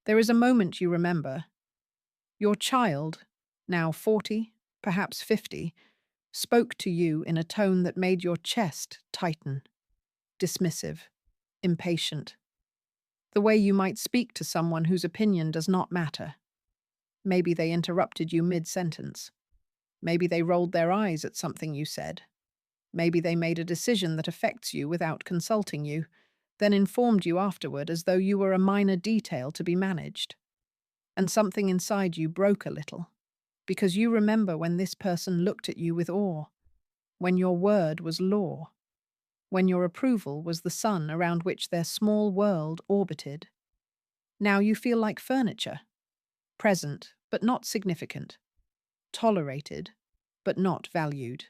There is a moment you remember. Your child, now 40, perhaps 50, spoke to you in a tone that made your chest tighten, dismissive, impatient. The way you might speak to someone whose opinion does not matter. Maybe they interrupted you mid-sentence. Maybe they rolled their eyes at something you said. Maybe they made a decision that affects you without consulting you, then informed you afterward as though you were a minor detail to be managed. And something inside you broke a little, because you remember when this person looked at you with awe, when your word was law, when your approval was the sun around which their small world orbited. Now you feel like furniture, present but not significant, tolerated but not valued.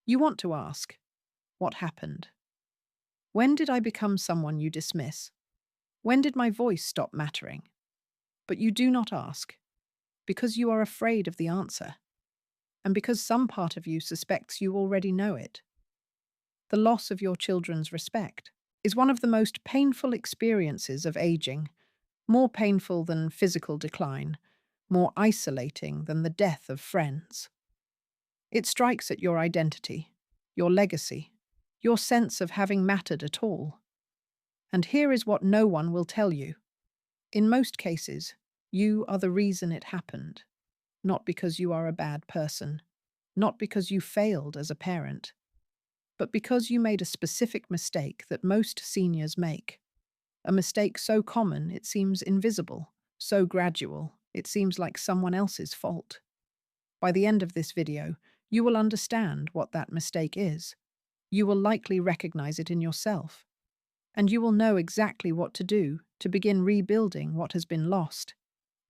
You want to ask, what happened? When did I become someone you dismiss? When did my voice stop mattering? But you do not ask, because you are afraid of the answer, and because some part of you suspects you already know it. The loss of your children's respect is one of the most painful experiences of aging, more painful than physical decline, more isolating than the death of friends. It strikes at your identity, your legacy, your sense of having mattered at all. And here is what no one will tell you. In most cases, you are the reason it happened, not because you are a bad person, not because you failed as a parent, but because you made a specific mistake that most seniors make. A mistake so common it seems invisible, so gradual it seems like someone else's fault. By the end of this video, you will understand what that mistake is. You will likely recognize it in yourself. And you will know exactly what to do to begin rebuilding what has been lost,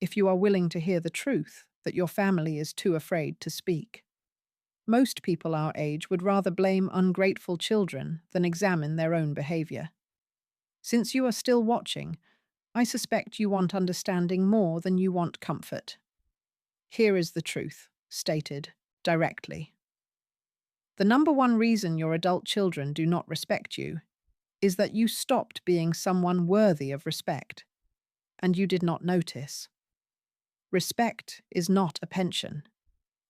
if you are willing to hear the truth that your family is too afraid to speak. Most people our age would rather blame ungrateful children than examine their own behavior. Since you are still watching, I suspect you want understanding more than you want comfort. Here is the truth, stated directly. The number one reason your adult children do not respect you is that you stopped being someone worthy of respect, and you did not notice. Respect is not a pension.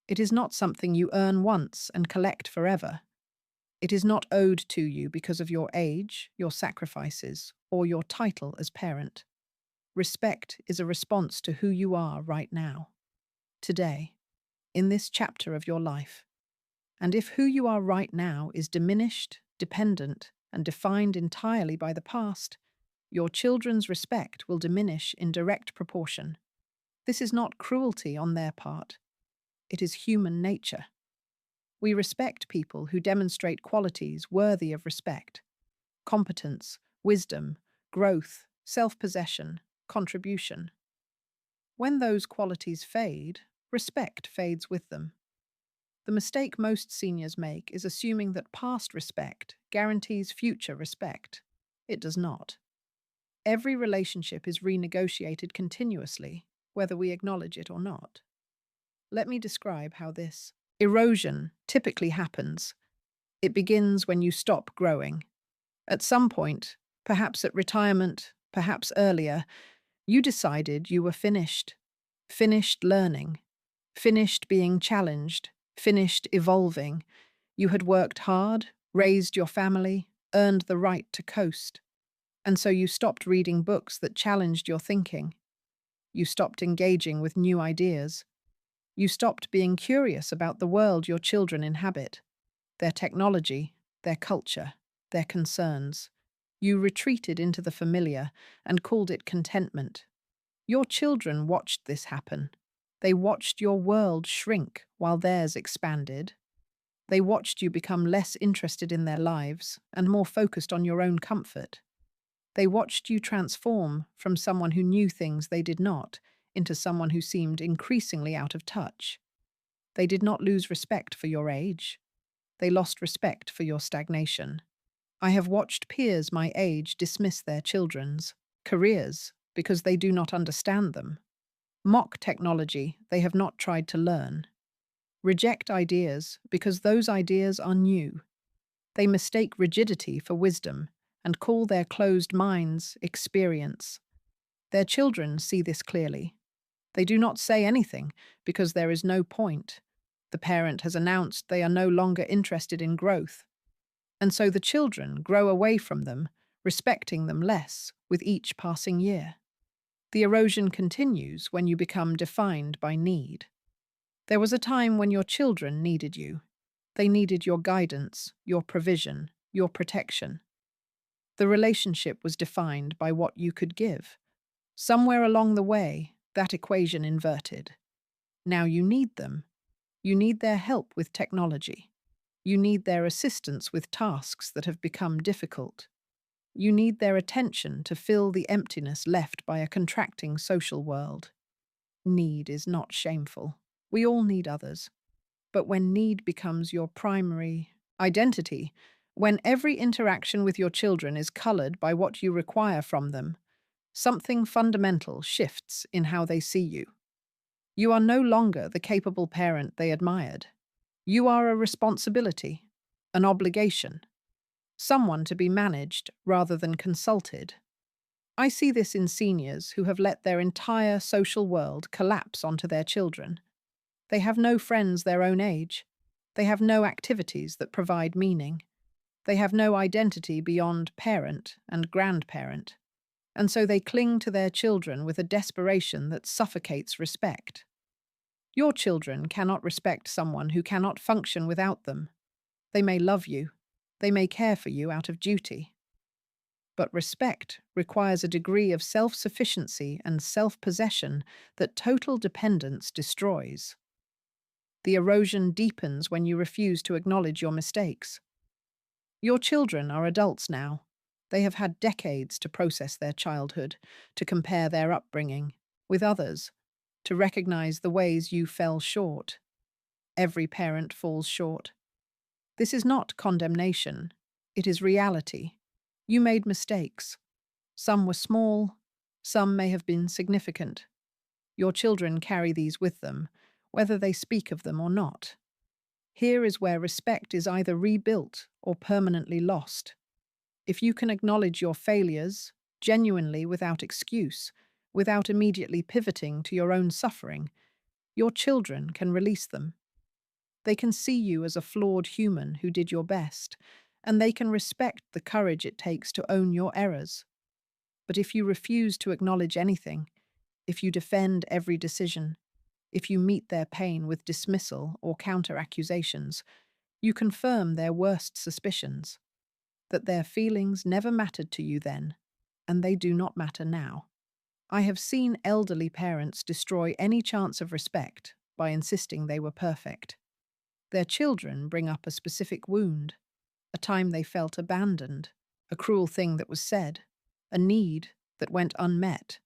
It is not something you earn once and collect forever. It is not owed to you because of your age, your sacrifices, or your title as parent. Respect is a response to who you are right now, today, in this chapter of your life. And if who you are right now is diminished, dependent, and defined entirely by the past, your children's respect will diminish in direct proportion. This is not cruelty on their part. It is human nature. We respect people who demonstrate qualities worthy of respect: competence, wisdom, growth, self-possession, contribution. When those qualities fade, respect fades with them. The mistake most seniors make is assuming that past respect guarantees future respect. It does not. Every relationship is renegotiated continuously, whether we acknowledge it or not. Let me describe how this erosion typically happens. It begins when you stop growing. At some point, perhaps at retirement, perhaps earlier, you decided you were finished. Finished learning. Finished being challenged. Finished evolving. You had worked hard, raised your family, earned the right to coast. And so you stopped reading books that challenged your thinking. You stopped engaging with new ideas. You stopped being curious about the world your children inhabit, their technology, their culture, their concerns. You retreated into the familiar and called it contentment. Your children watched this happen. They watched your world shrink while theirs expanded. They watched you become less interested in their lives and more focused on your own comfort. They watched you transform from someone who knew things they did not into someone who seemed increasingly out of touch. They did not lose respect for your age. They lost respect for your stagnation. I have watched peers my age dismiss their children's careers because they do not understand them. Mock technology they have not tried to learn. Reject ideas because those ideas are new. They mistake rigidity for wisdom and call their closed minds experience. Their children see this clearly. They do not say anything because there is no point. The parent has announced they are no longer interested in growth, and so the children grow away from them, respecting them less with each passing year. The erosion continues when you become defined by need. There was a time when your children needed you. They needed your guidance, your provision, your protection. The relationship was defined by what you could give. Somewhere along the way, that equation inverted. Now you need them. You need their help with technology. You need their assistance with tasks that have become difficult. You need their attention to fill the emptiness left by a contracting social world. Need is not shameful. We all need others. But when need becomes your primary identity, when every interaction with your children is colored by what you require from them, something fundamental shifts in how they see you. You are no longer the capable parent they admired. You are a responsibility, an obligation, someone to be managed rather than consulted. I see this in seniors who have let their entire social world collapse onto their children. They have no friends their own age. They have no activities that provide meaning. They have no identity beyond parent and grandparent. And so they cling to their children with a desperation that suffocates respect. Your children cannot respect someone who cannot function without them. They may love you. They may care for you out of duty. But respect requires a degree of self-sufficiency and self-possession that total dependence destroys. The erosion deepens when you refuse to acknowledge your mistakes. Your children are adults now. They have had decades to process their childhood, to compare their upbringing with others, to recognize the ways you fell short. Every parent falls short. This is not condemnation. It is reality. You made mistakes. Some were small, some may have been significant. Your children carry these with them, whether they speak of them or not. Here is where respect is either rebuilt or permanently lost. If you can acknowledge your failures, genuinely without excuse, without immediately pivoting to your own suffering, your children can release them. They can see you as a flawed human who did your best, and they can respect the courage it takes to own your errors. But if you refuse to acknowledge anything, if you defend every decision, if you meet their pain with dismissal or counter-accusations, you confirm their worst suspicions, that their feelings never mattered to you then, and they do not matter now. I have seen elderly parents destroy any chance of respect by insisting they were perfect. Their children bring up a specific wound, a time they felt abandoned, a cruel thing that was said, a need that went unmet.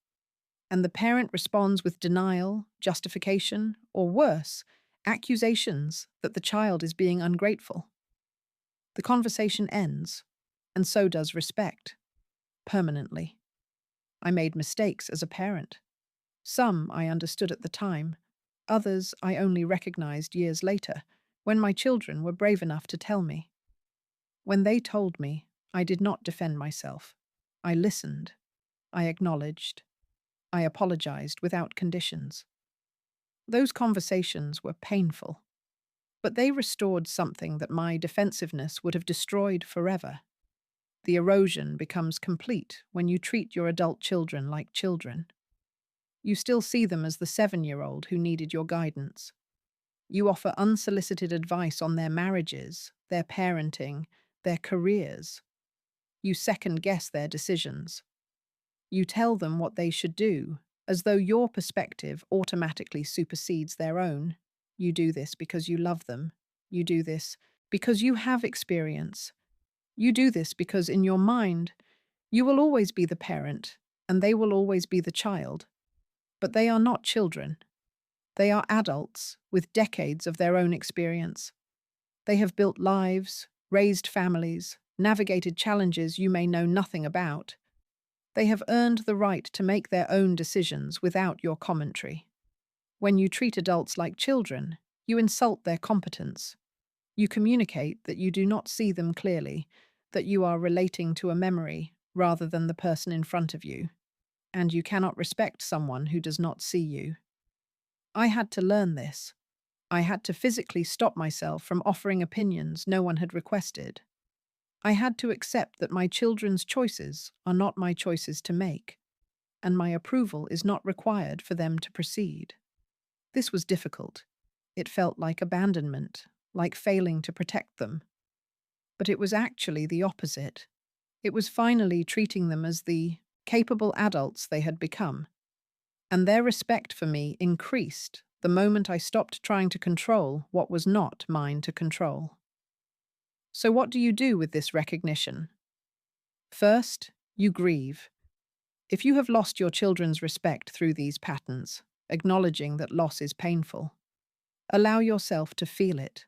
And the parent responds with denial, justification, or worse, accusations that the child is being ungrateful. The conversation ends, and so does respect, permanently. I made mistakes as a parent. Some I understood at the time, others I only recognized years later, when my children were brave enough to tell me. When they told me, I did not defend myself. I listened. I acknowledged. I apologized without conditions. Those conversations were painful, but they restored something that my defensiveness would have destroyed forever. The erosion becomes complete when you treat your adult children like children. You still see them as the 7-year-old who needed your guidance. You offer unsolicited advice on their marriages, their parenting, their careers. You second-guess their decisions. You tell them what they should do, as though your perspective automatically supersedes their own. You do this because you love them. You do this because you have experience. You do this because in your mind, you will always be the parent, and they will always be the child. But they are not children. They are adults with decades of their own experience. They have built lives, raised families, navigated challenges you may know nothing about. They have earned the right to make their own decisions without your commentary. When you treat adults like children, you insult their competence. You communicate that you do not see them clearly, that you are relating to a memory rather than the person in front of you. and you cannot respect someone who does not see you. I had to learn this. I had to physically stop myself from offering opinions no one had requested. I had to accept that my children's choices are not my choices to make, and my approval is not required for them to proceed. This was difficult. It felt like abandonment, like failing to protect them. But it was actually the opposite. It was finally treating them as the capable adults they had become. And their respect for me increased the moment I stopped trying to control what was not mine to control. So, what do you do with this recognition? First, you grieve. If you have lost your children's respect through these patterns, acknowledging that loss is painful, allow yourself to feel it.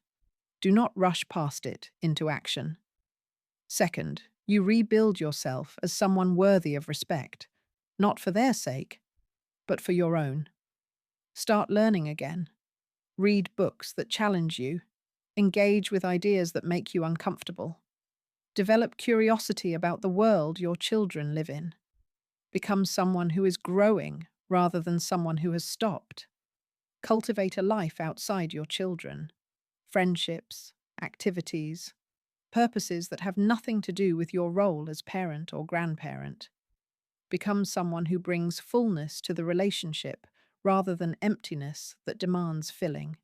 Do not rush past it into action. Second, you rebuild yourself as someone worthy of respect, not for their sake, but for your own. Start learning again. Read books that challenge you. Engage with ideas that make you uncomfortable. Develop curiosity about the world your children live in. Become someone who is growing rather than someone who has stopped. Cultivate a life outside your children. Friendships, activities, purposes that have nothing to do with your role as parent or grandparent. Become someone who brings fullness to the relationship rather than emptiness that demands filling.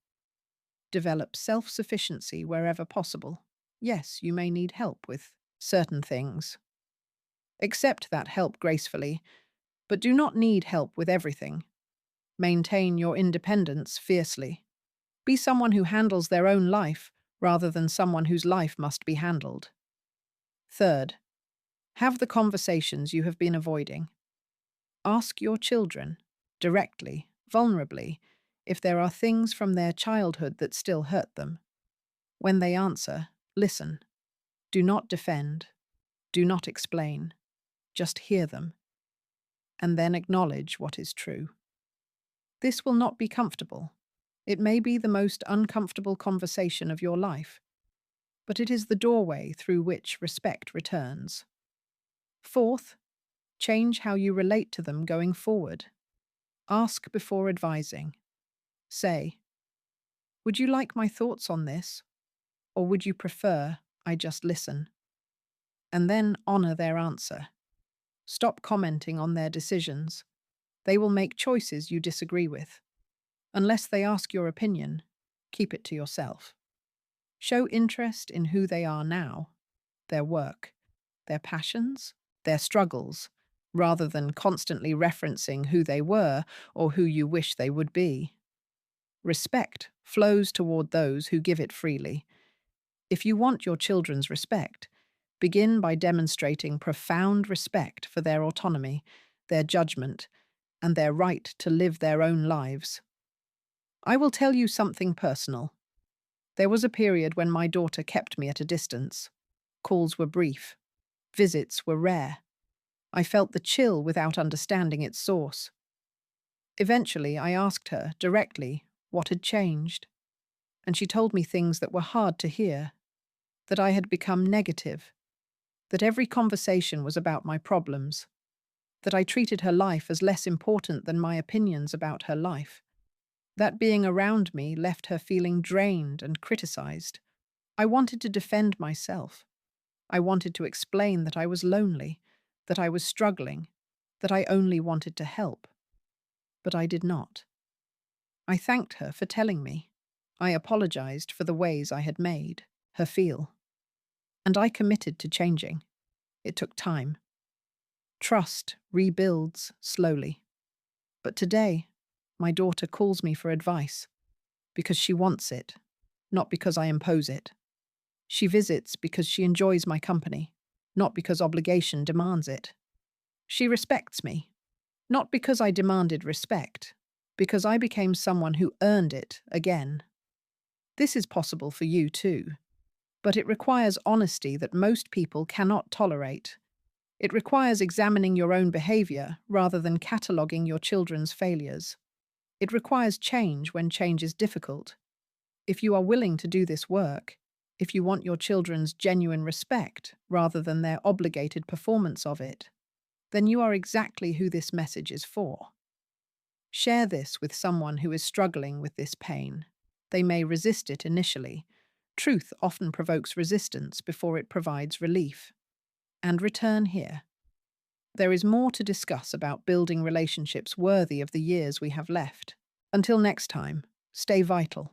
Develop self-sufficiency wherever possible. Yes, you may need help with certain things. Accept that help gracefully, but do not need help with everything. Maintain your independence fiercely. Be someone who handles their own life rather than someone whose life must be handled. Third, have the conversations you have been avoiding. Ask your children, directly, vulnerably, if there are things from their childhood that still hurt them. When they answer, listen. Do not defend. Do not explain. Just hear them. And then acknowledge what is true. This will not be comfortable. It may be the most uncomfortable conversation of your life, but it is the doorway through which respect returns. Fourth, change how you relate to them going forward. Ask before advising. Say, would you like my thoughts on this? Or would you prefer I just listen? And then honor their answer. Stop commenting on their decisions. They will make choices you disagree with. Unless they ask your opinion, keep it to yourself. Show interest in who they are now, their work, their passions, their struggles, rather than constantly referencing who they were or who you wish they would be. Respect flows toward those who give it freely. If you want your children's respect, begin by demonstrating profound respect for their autonomy, their judgment, and their right to live their own lives. I will tell you something personal. There was a period when my daughter kept me at a distance. Calls were brief. Visits were rare. I felt the chill without understanding its source. Eventually, I asked her directly what had changed, and she told me things that were hard to hear, that I had become negative, that every conversation was about my problems, that I treated her life as less important than my opinions about her life. That being around me left her feeling drained and criticized. I wanted to defend myself. I wanted to explain that I was lonely, that I was struggling, that I only wanted to help. But I did not. I thanked her for telling me. I apologized for the ways I had made her feel. And I committed to changing. It took time. Trust rebuilds slowly. But today, my daughter calls me for advice because she wants it, not because I impose it. She visits because she enjoys my company, not because obligation demands it. She respects me, not because I demanded respect, because I became someone who earned it again. This is possible for you too, but it requires honesty that most people cannot tolerate. It requires examining your own behavior rather than cataloguing your children's failures. It requires change when change is difficult. If you are willing to do this work, if you want your children's genuine respect rather than their obligated performance of it, then you are exactly who this message is for. Share this with someone who is struggling with this pain. They may resist it initially. Truth often provokes resistance before it provides relief. And return here. There is more to discuss about building relationships worthy of the years we have left. Until next time, stay vital.